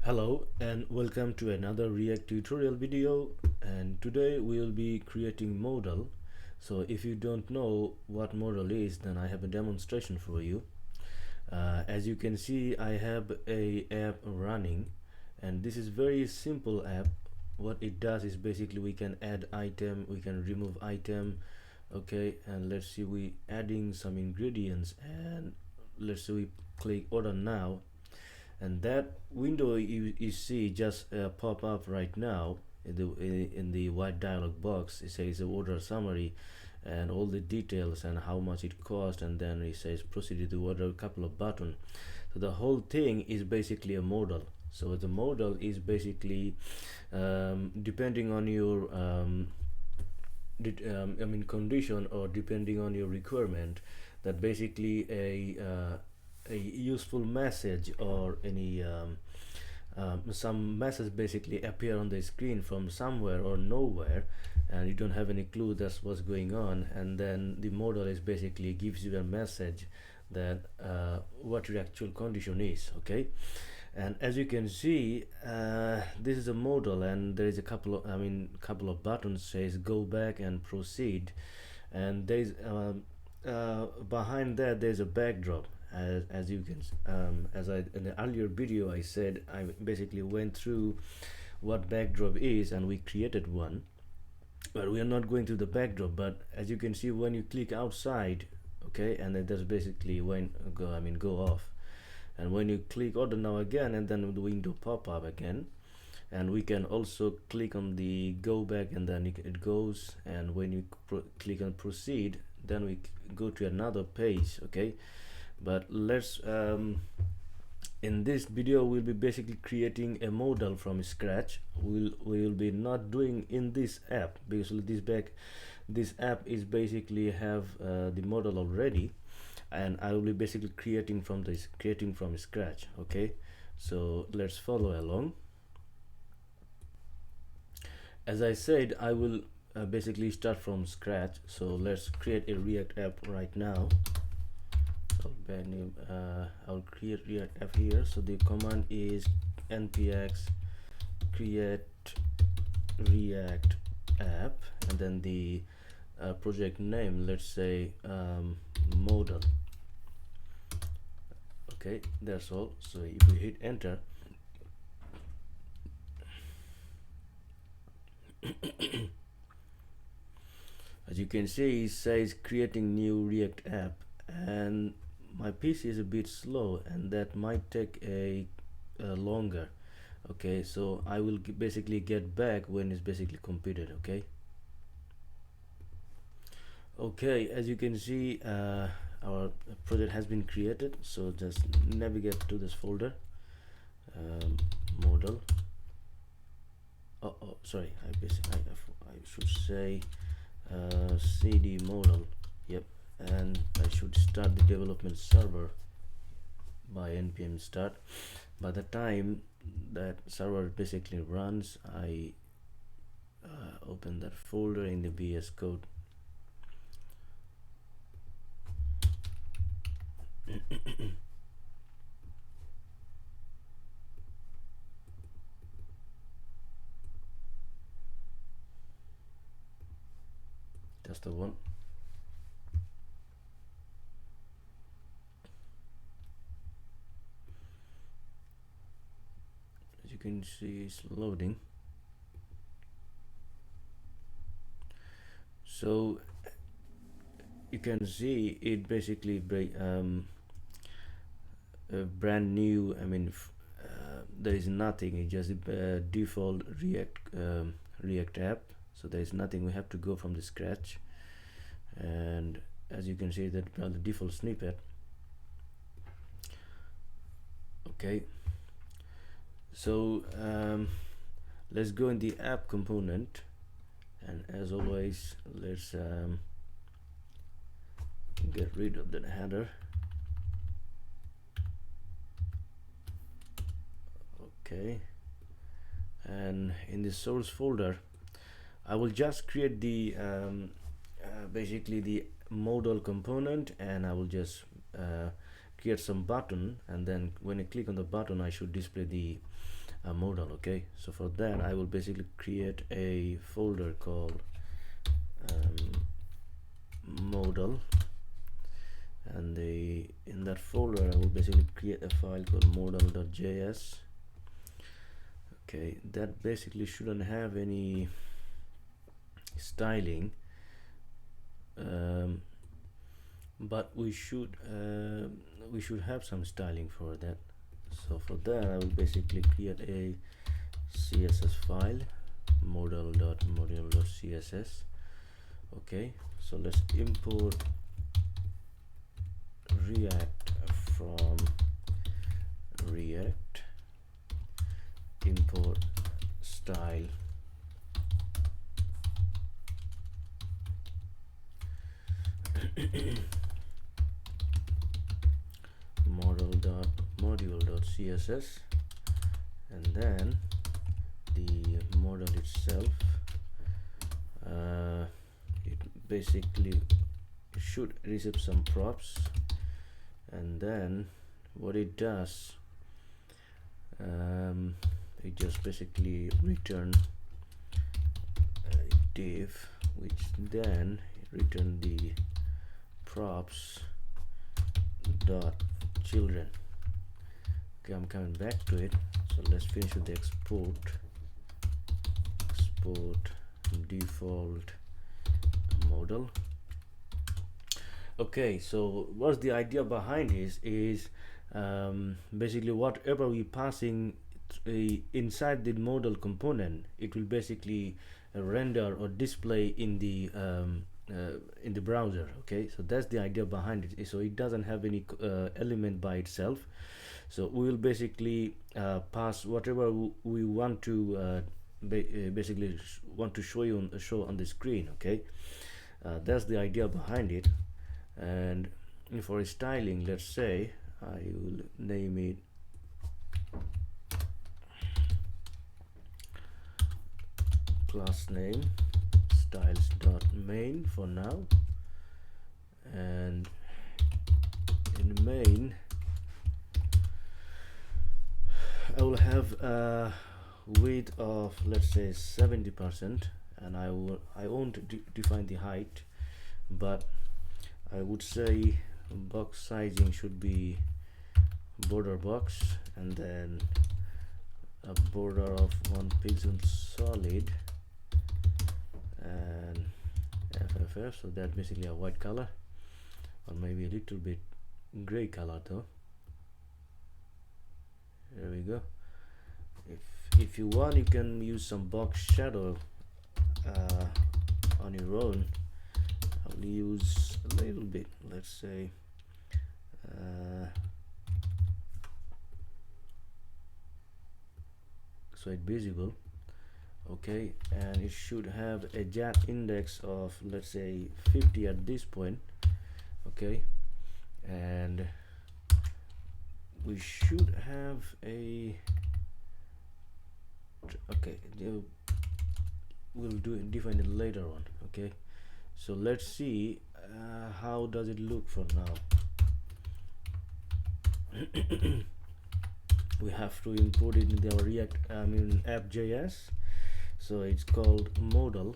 Hello and welcome to another React tutorial video, and today we will be creating modal. So if you don't know what modal is, then I have a demonstration for you. As you can see, I have a app running, and this is very simple app. What it does is basically we can add item, we can remove item. Okay, and let's see, we adding some ingredients, and let's say we click order now, and that window you see just pop up right now in the white dialog box. It says order summary and all the details and how much it cost, and then it says proceed to order, a couple of buttons. So the whole thing is basically a modal. So the modal is basically depending on your condition, or depending on your requirement, that basically a useful message or any some message basically appear on the screen from somewhere or nowhere, and you don't have any clue that's what's going on, and then the modal is basically gives you a message that what your actual condition is. Okay, and as you can see, this is a modal, and there is a couple of buttons says go back and proceed, and there is behind that there's a backdrop. As you can as I in the earlier video I said, I basically went through what backdrop is and we created one, but we are not going to the backdrop. But as you can see, when you click outside, okay, and then that's basically when go off, and when you click order now again, and then the window pop up again, and we can also click on the go back, and then it goes, and when you click on proceed, then we go to another page. Okay, but let's in this video we'll be basically creating a modal from scratch. We will be not doing in this app, because this app is basically have the modal already, and I will be basically creating from scratch. Okay, so let's follow along. As I said, I will basically start from scratch, so let's create a React app right now. So I'll create React app here. So the command is npx create React app, and then the project name, let's say modal. Okay, that's all. So if we hit enter, as you can see, it says creating new React app, and my PC is a bit slow, and that might take a longer. Okay, so I will basically get back when it's basically completed. Okay, as you can see, our project has been created. So just navigate to this folder, modal. Sorry, I should say cd modal. Yep, and I should start the development server by npm start. By the time that server basically runs, I open that folder in the VS Code. That's the one. As you can see, it's loading. So you can see it basically a brand new, there is nothing. It's just a default React app, so there is nothing. We have to go from the scratch, and as you can see, that the default snippet. Okay, so let's go in the app component, and as always, let's get rid of that header. Okay, and in the source folder I will just create the basically the modal component, and I will just create some button, and then when I click on the button I should display the modal. Okay, so for that I will basically create a folder called modal, and in that folder I will basically create a file called modal.js. okay, that basically shouldn't have any styling, but we should have some styling for that. So for that I will basically create a css file, modal.module.css. okay, so let's import react from react, import style, model.module.css, and then the model itself, it basically should receive some props, and then what it does, it just basically return a div which then return the props dot children. okay, I'm coming back to it, so let's finish with the export default modal. okay, so what's the idea behind this is basically whatever we passing inside the modal component, it will basically render or display in the browser. okay, so that's the idea behind it. So it doesn't have any element by itself, so we will basically pass whatever we want to basically want to show on the screen. okay, that's the idea behind it. And for styling, let's say I will name it class name styles.main for now, and in main I will have a width of, let's say, 70%, and I won't define the height, but I would say box sizing should be border box, and then a border of 1 pixel solid, and FFF, so that's basically a white color, or maybe a little bit gray color though. There we go. If you want, you can use some box shadow on your own. I'll use a little bit, let's say so it's visible. okay, and it should have a jet index of, let's say, 50 at this point. okay, and we should have a we'll define it later on. okay, so let's see how does it look for now. we have to import it in our app.js, so it's called modal.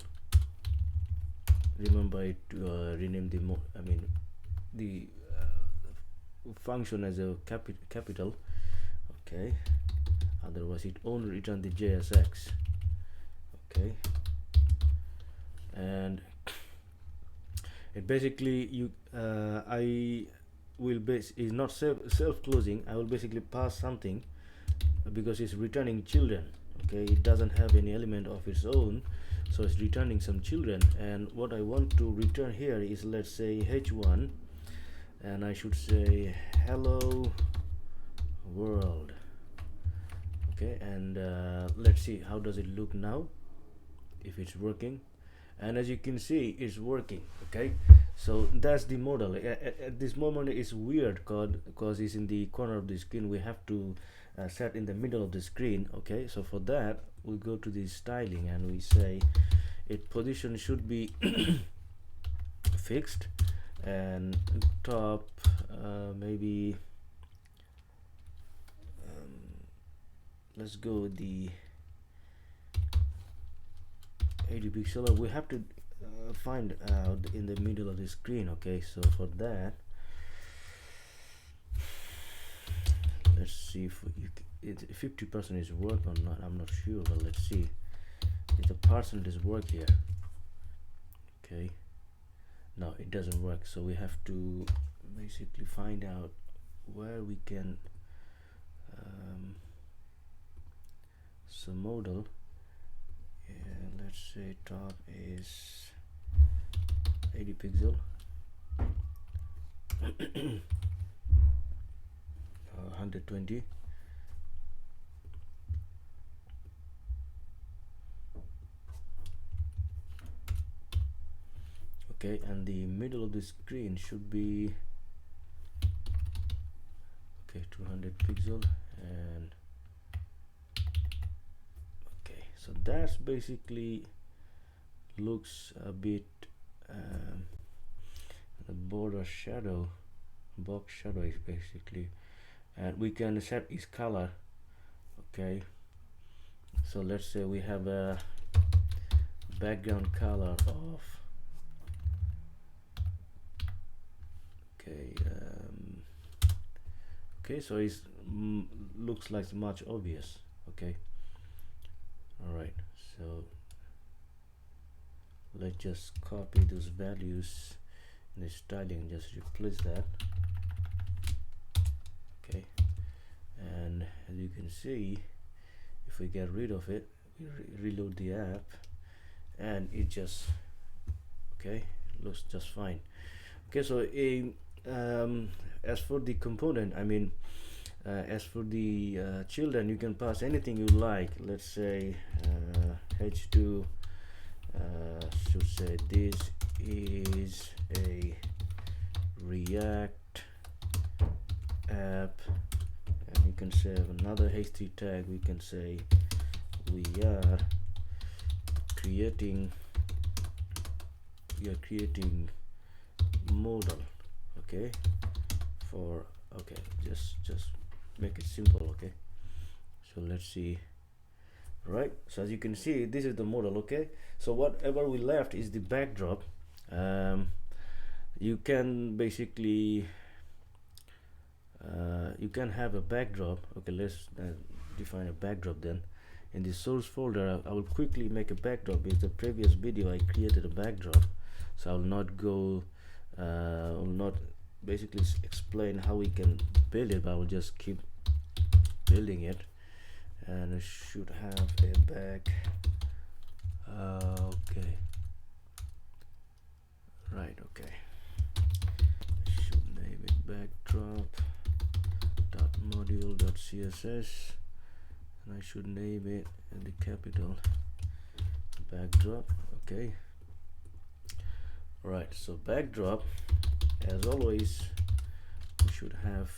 remember it to rename the function as a capital. okay, otherwise it only return the JSX. okay, and it basically I will is not self-closing. I will basically pass something because it's returning children. okay, it doesn't have any element of its own, so it's returning some children, and what I want to return here is, let's say, h1, and I should say hello world. okay, and let's see how does it look now, if it's working. And as you can see, it's working. okay, so that's the model. At this moment it's weird because it's in the corner of the screen. We have to set in the middle of the screen. okay, so for that we go to the styling and we say its position should be fixed, and top maybe let's go with the 80 pixel. We have to find out in the middle of the screen. Okay, so for that, let's see if 50% is work or not. I'm not sure, but let's see if the percentage work here. Okay, no, it doesn't work, so we have to basically find out where we can so modal, and let's say top is 80 pixel. 120. Okay, and the middle of the screen should be okay, 200 pixel. And okay, so that's basically looks a bit the border shadow, box shadow is basically, and we can set its color. Okay, so let's say we have a background color of okay, so it looks like much obvious. Okay, all right, so let's just copy those values in the styling, just replace that. Okay, and as you can see, if we get rid of it, we reload the app, and it just okay, looks just fine. Okay, so as for the component, I mean, as for the children, you can pass anything you like. Let's say h2 should say this is a React app, and you can say another h3 tag. We can say we are creating modal. Okay, for okay, just make it simple. Okay, so let's see. Right, so as you can see, this is the model. Okay, so whatever we left is the backdrop. You can basically you can have a backdrop. Okay, let's define a backdrop then. In the source folder, I will quickly make a backdrop. Because the previous video I created a backdrop, so I will not go will not basically explain how we can build it, but I will just keep building it. And it should have a back okay, right, okay, I should name it backdrop dot module dot css, and I should name it in the capital backdrop. Okay, right, so backdrop, as always, we should have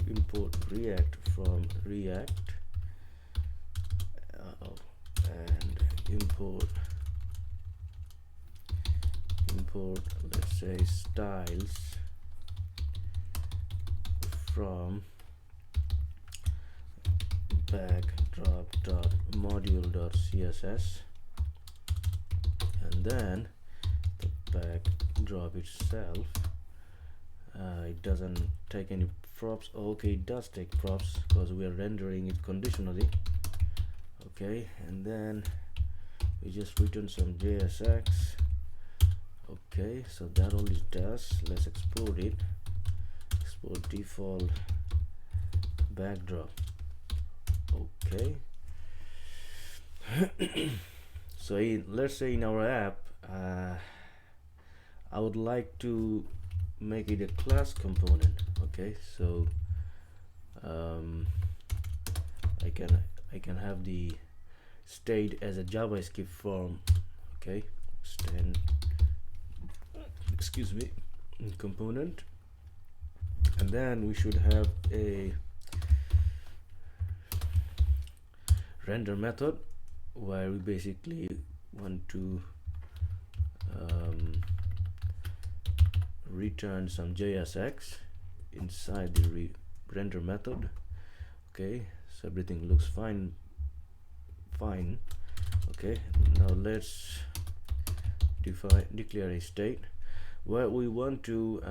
import React from React and import let's say styles from backdrop.module.css, and then the backdrop itself, it doesn't take any props. Okay, it does take props because we are rendering it conditionally. Okay, and then we just return some JSX. Okay, so that all it does. Let's export it. Export default backdrop. Okay. So let's say in our app, I would like to make it a class component. Okay, so I can have the state as a JavaScript form. Okay, extend, excuse me, component, and then we should have a render method where we basically want to return some JSX inside the render method. Okay, so everything looks fine. Okay, now let's declare a state where we want to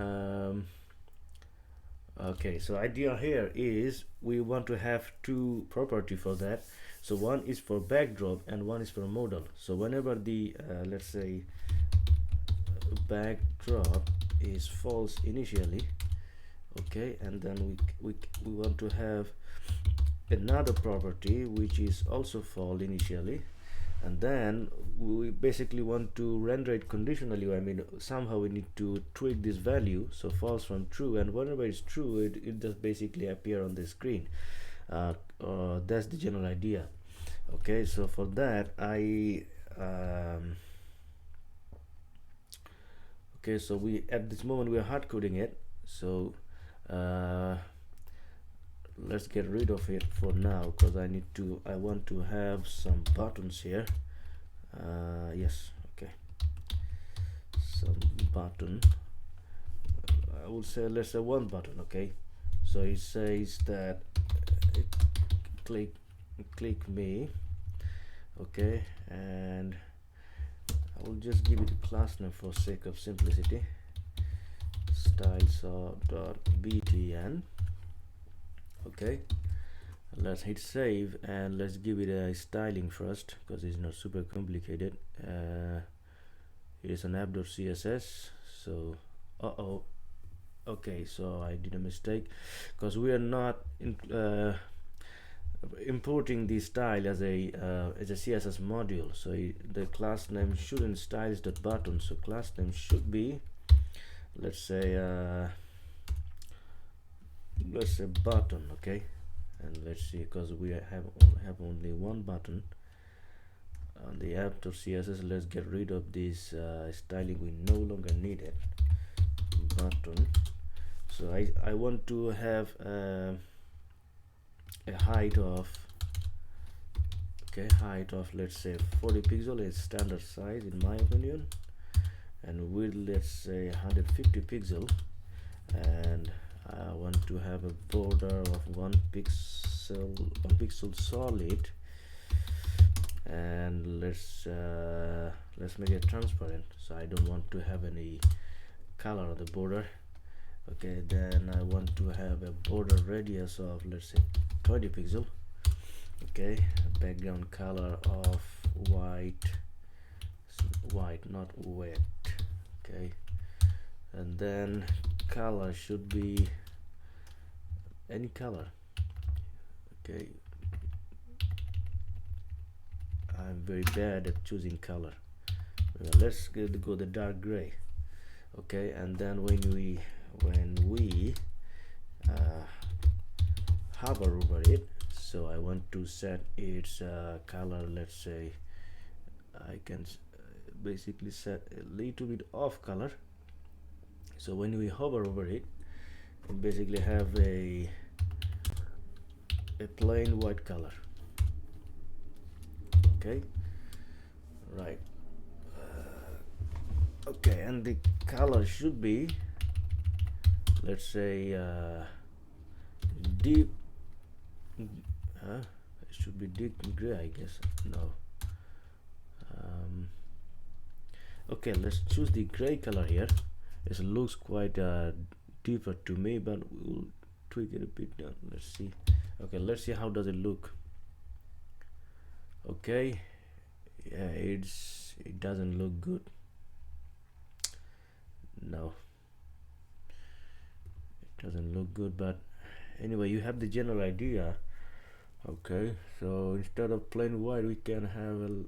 okay, so idea here is we want to have two property for that. So one is for backdrop and one is for modal. So whenever the let's say backdrop is false initially, okay, and then we want to have another property which is also false initially, and then we basically want to render it conditionally. I mean, somehow we need to tweak this value, so false from true, and whenever it's true, it just basically appear on the screen. That's the general idea. Okay, so for that okay, so we at this moment we are hard coding it, so let's get rid of it for now, because I want to have some buttons here. Yes, okay, some button. I would say let's say one button. Okay, so it says that click me. Okay, and I will just give it a class name for sake of simplicity, styles.btn. okay, let's hit save and let's give it a styling first, because it's not super complicated. It is an app.css, so okay, so I did a mistake, because we are not importing the style as a CSS module. So the class name shouldn't styles.button, so class name should be, let's say button. Okay, and let's see, because we have only one button on the app.css. Let's get rid of this styling, we no longer need it. Button. So I want to have a height of let's say 40 pixel is standard size in my opinion, and width let's say 150 pixel, and I want to have a border of 1 pixel solid, and let's make it transparent, so I don't want to have any color of the border. Okay, then I want to have a border radius of let's say 20 pixel. Okay, background color of white, not wet. Okay, and then color should be any color. Okay, I'm very bad at choosing color. Let's go the dark gray. Okay, and then when we hover over it, so I want to set its color. Let's say I can basically set a little bit off color, so when we hover over it, we basically have a plain white color. Okay, right. Okay, and the color should be, let's say deep it should be deep gray, I guess. No, okay, let's choose the gray color here. It looks quite deeper to me, but we'll tweak it a bit down. Let's see. Okay, let's see how does it look. Okay, yeah, it doesn't look good. No, it doesn't look good, but anyway, you have the general idea. Okay, so instead of plain white, we can have a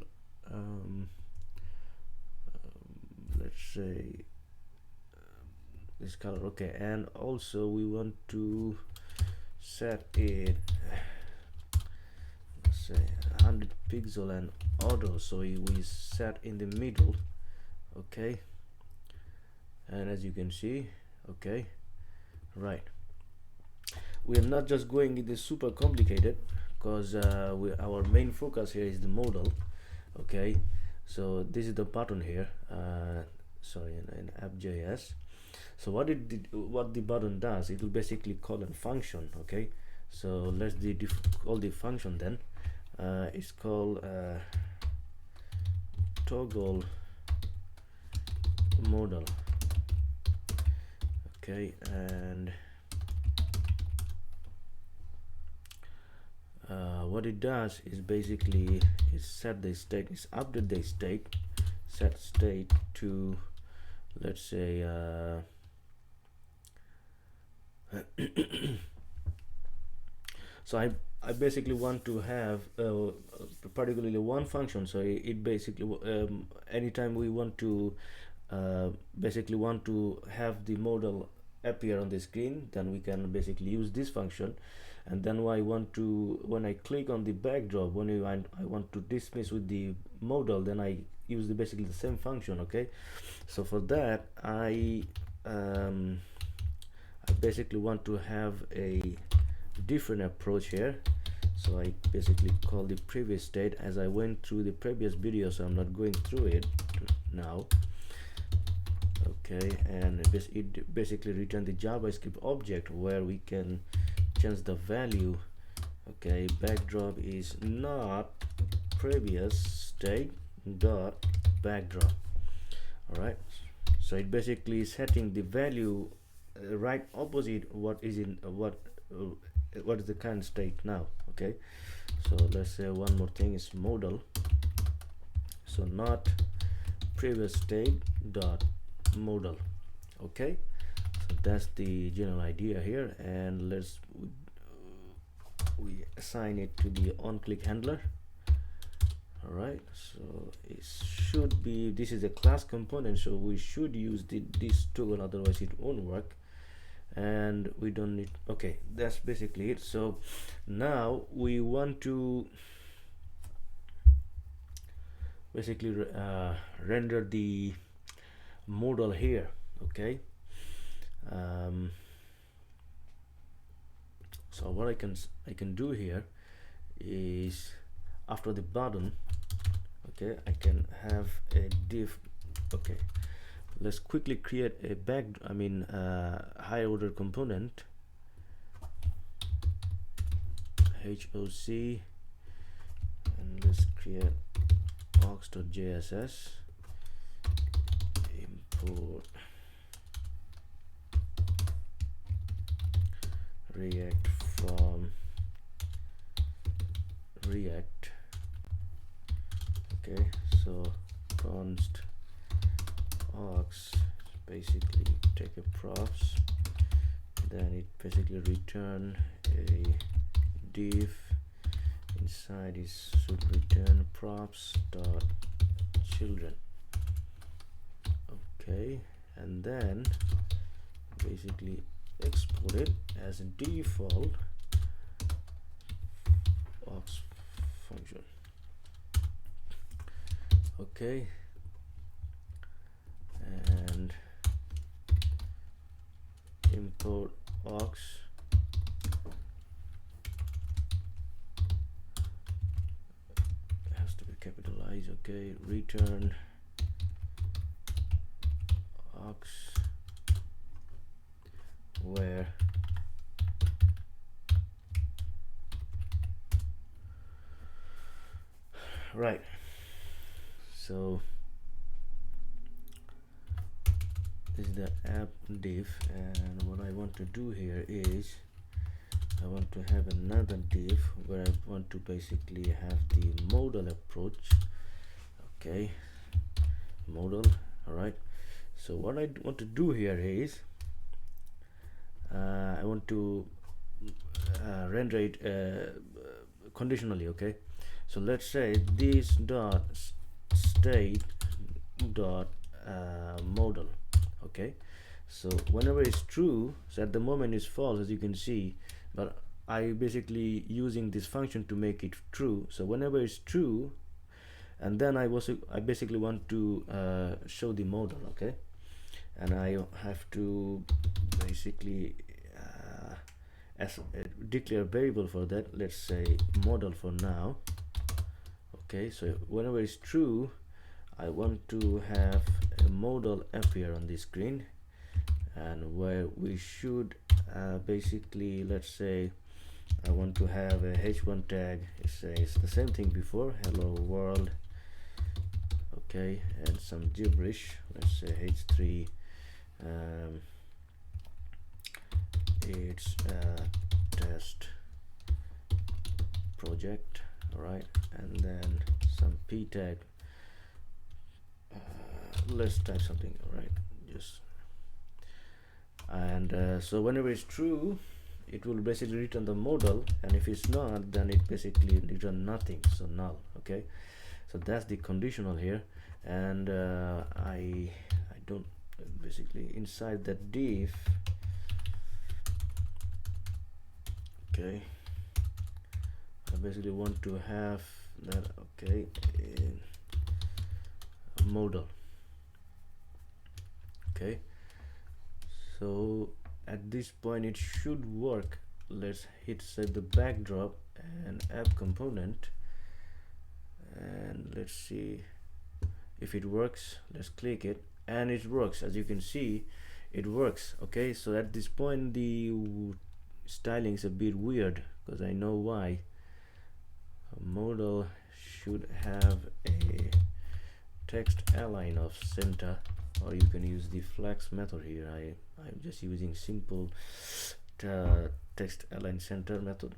let's say this color. Okay, and also we want to set it, let's say 100 pixel and auto, so we set in the middle. Okay, and as you can see, okay, right, we are not just going into super complicated, because our main focus here is the modal. Okay, so this is the button here, sorry, in app.js. So what the button does, it will basically call a function. Okay, So let's call the function then. It's called toggle modal. Okay, and what it does is basically is set the state, is update the state, set state to, let's say so I basically want to have particularly one function. So it basically anytime we want to basically want to have the modal appear on the screen, then we can basically use this function. And then when I click on the backdrop, when I want to dismiss with the modal, then I use basically the same function. Okay, so for that I basically want to have a different approach here. So I basically call the previous state, as I went through the previous video, so I'm not going through it now. Okay, and it basically return the JavaScript object where we can change the value. Okay, backdrop is not previous state dot backdrop. All right, so it basically is setting the value right opposite what is in what is the current state now. Okay, so let's say one more thing is modal, so not previous state dot modal. Okay, so that's the general idea here, and we assign it to the on-click handler. All right, so it should be, this is a class component, so we should use this tool, otherwise it won't work. And we don't need, okay, that's basically it. So now we want to basically render the modal here. Okay, so what I can do here is, after the button, okay, I can have a div. Okay, let's quickly create a higher order component, HOC, and let's create aux.jss, import react from react. Okay, so const aux basically take a props, then it basically return a div, inside it should return props dot children. Okay, and then basically export it as a default aux function. Okay, and import aux, has to be capitalized. Okay, return aux where right. So this is the app div, and what I want to do here is I want to have another div where I want to basically have the modal approach. Okay, modal. All right, so what I want to do here is I want to render it conditionally. Okay, so let's say this dot state dot modal. Okay, so whenever it's true, so at the moment it's false, as you can see, but I basically using this function to make it true. So whenever it's true, and then I basically want to show the modal. Okay, and I have to basically declare variable for that. Let's say modal for now. Okay, so whenever it's true, I want to have a modal appear on the screen, and where we should basically, let's say, I want to have a h1 tag. It says the same thing before, hello world. Okay, and some gibberish. Let's say h3. It's a test project. All right, and then some p tag. Let's type something. All right, just and so whenever it's true, it will basically return the modal, and if it's not, then it basically return nothing, so null. Okay, so that's the conditional here. And I don't basically inside that div. Okay, I basically want to have that. Okay, in modal. Okay, so at this point it should work. Let's hit set the backdrop and app component, and let's see if it works. Let's click it, and it works. As you can see, it works. Okay, so at this point the styling is a bit weird, because I know why. A modal should have a text align of center, or you can use the flex method here. I'm just using simple text align center method.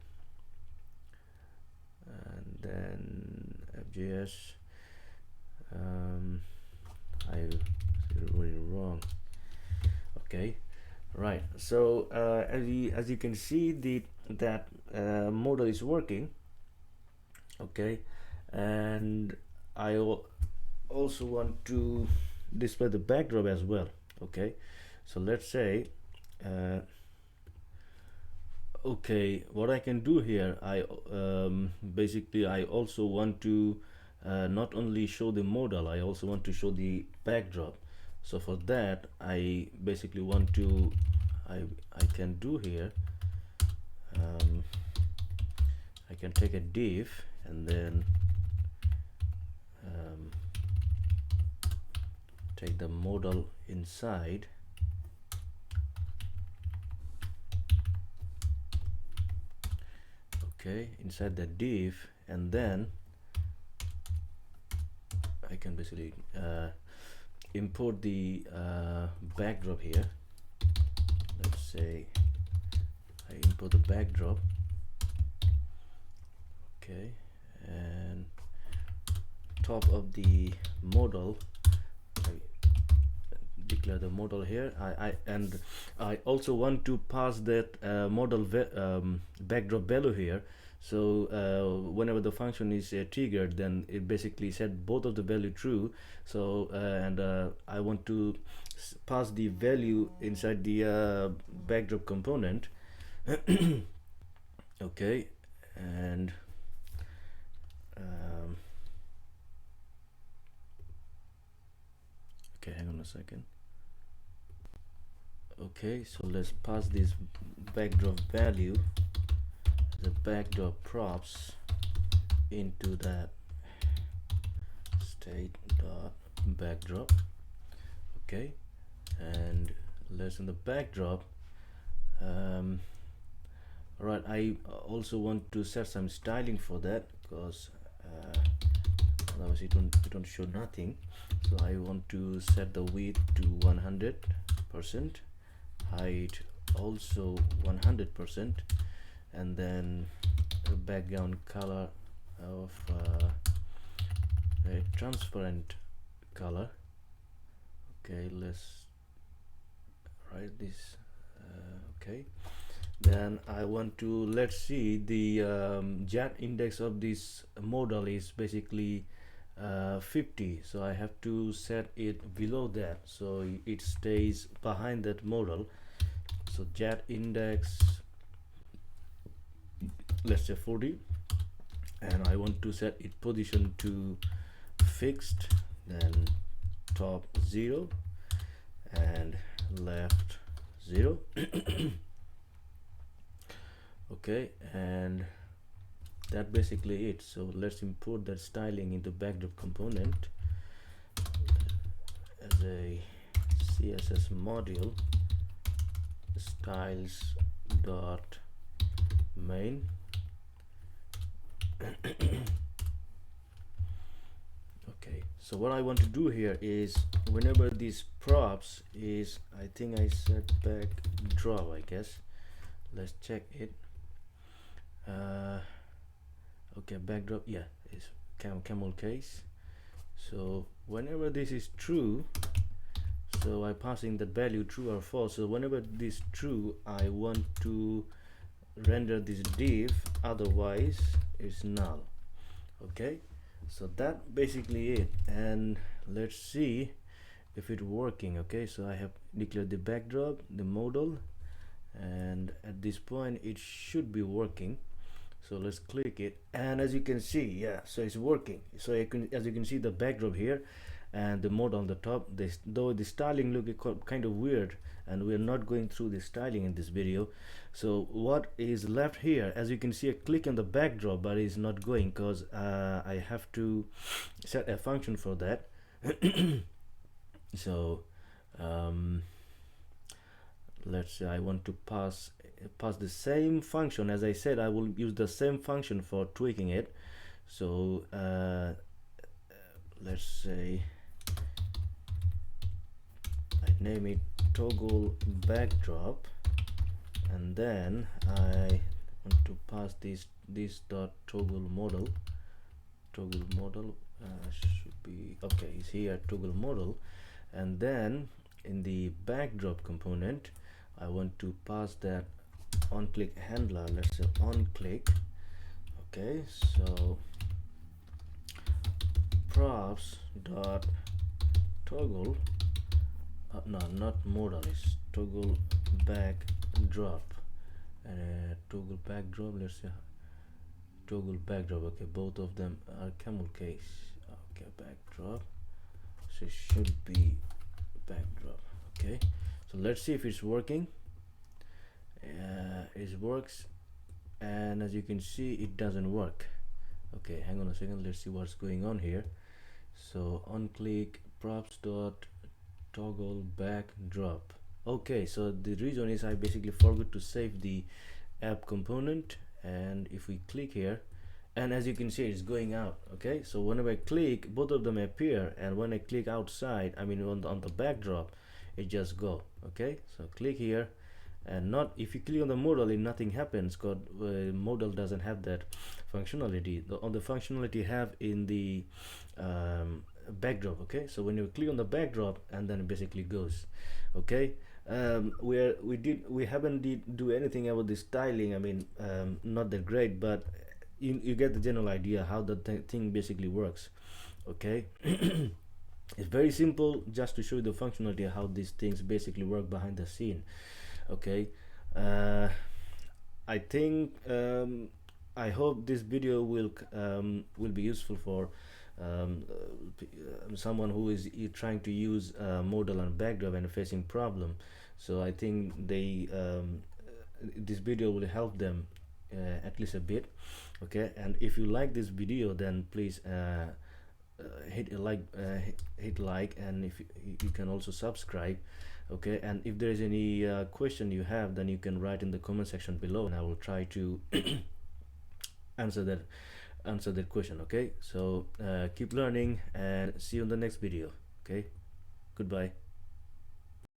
And then FJS, I really wrong. Okay, right. So as you can see, that modal is working. Okay, and I also want to display the backdrop as well. Okay, so let's say okay, what I can do here, I basically I also want to not only show the modal, I also want to show the backdrop. So for that, I basically want to I can do here, I can take a div and then take the modal inside. Okay, inside the div, and then I can basically import the backdrop here. Let's say I import the backdrop. Okay, and top of the modal, I declare the modal here. I also want to pass that modal backdrop value here. So whenever the function is triggered, then it basically set both of the value true. So I want to pass the value inside the backdrop component. Okay, and okay, hang on a second. Okay, so let's pass this backdrop value, the backdrop props, into that state dot backdrop. Okay, and let's in the backdrop. Right, I also want to set some styling for that, because otherwise it don't show nothing. So I want to set the width to 100%, height also 100%, and then the background color of a transparent color. Okay, let's write this. Okay, then I want to, let's see, the jet index of this modal is basically 50, so I have to set it below that, so it stays behind that modal. So jet index, let's say 40, and I want to set its position to fixed, then top 0 and left 0. Okay, and that basically it. So let's import that styling into backdrop component as a CSS module styles dot main. Okay, so what I want to do here is whenever these props is, I think I set back drop, I guess. Let's check it. Okay, backdrop, yeah, it's camel case. So whenever this is true, so I'm passing that value true or false. So whenever this is true, I want to render this div, otherwise it's null. Okay, so that basically it, and let's see if it's working. Okay, so I have declared the backdrop, the modal, and at this point it should be working. So let's click it, and as you can see, yeah, so it's working. So as you can see, the backdrop here and the mode on the top, though the styling look kind of weird, and we're not going through the styling in this video. So what is left here, as you can see, I click on the backdrop, but it's not going because I have to set a function for that. So let's say I want to pass the same function. As I said, I will use the same function for tweaking it. So let's say I name it toggle backdrop, and then I want to pass this dot toggle modal. Should be okay, it's here, toggle modal. And then in the backdrop component, I want to pass that on click handler. Let's say on click. Okay, so props dot toggle, no, not modal, it's toggle backdrop. Toggle backdrop, let's say toggle backdrop. Okay, both of them are camel case. Okay, backdrop, so it should be backdrop. Okay, so let's see if it's working. It works, and as you can see, it doesn't work. Okay, hang on a second, let's see what's going on here. So on click props dot toggle backdrop. Okay, so the reason is I basically forgot to save the app component, and if we click here, and as you can see, it's going out. Okay, so whenever I click, both of them appear, and when I click outside, I mean on the backdrop, it just go. Okay, so click here, and not if you click on the modal, nothing happens because modal doesn't have that functionality. On the functionality have in the backdrop. Okay, so when you click on the backdrop, and then it basically goes. Okay, we haven't do anything about the styling. I mean, not that great, but you get the general idea how the thing basically works. Okay. It's very simple, just to show you the functionality of how these things basically work behind the scene. Okay, I think I hope this video will be useful for someone who is trying to use modal and backdrop and facing problem. So I think this video will help them at least a bit. Okay, and if you like this video, then please hit like, and if you can also subscribe. Okay, and if there is any question you have, then you can write in the comment section below, and I will try to answer that question. Okay, so keep learning, and see you in the next video. Okay, goodbye.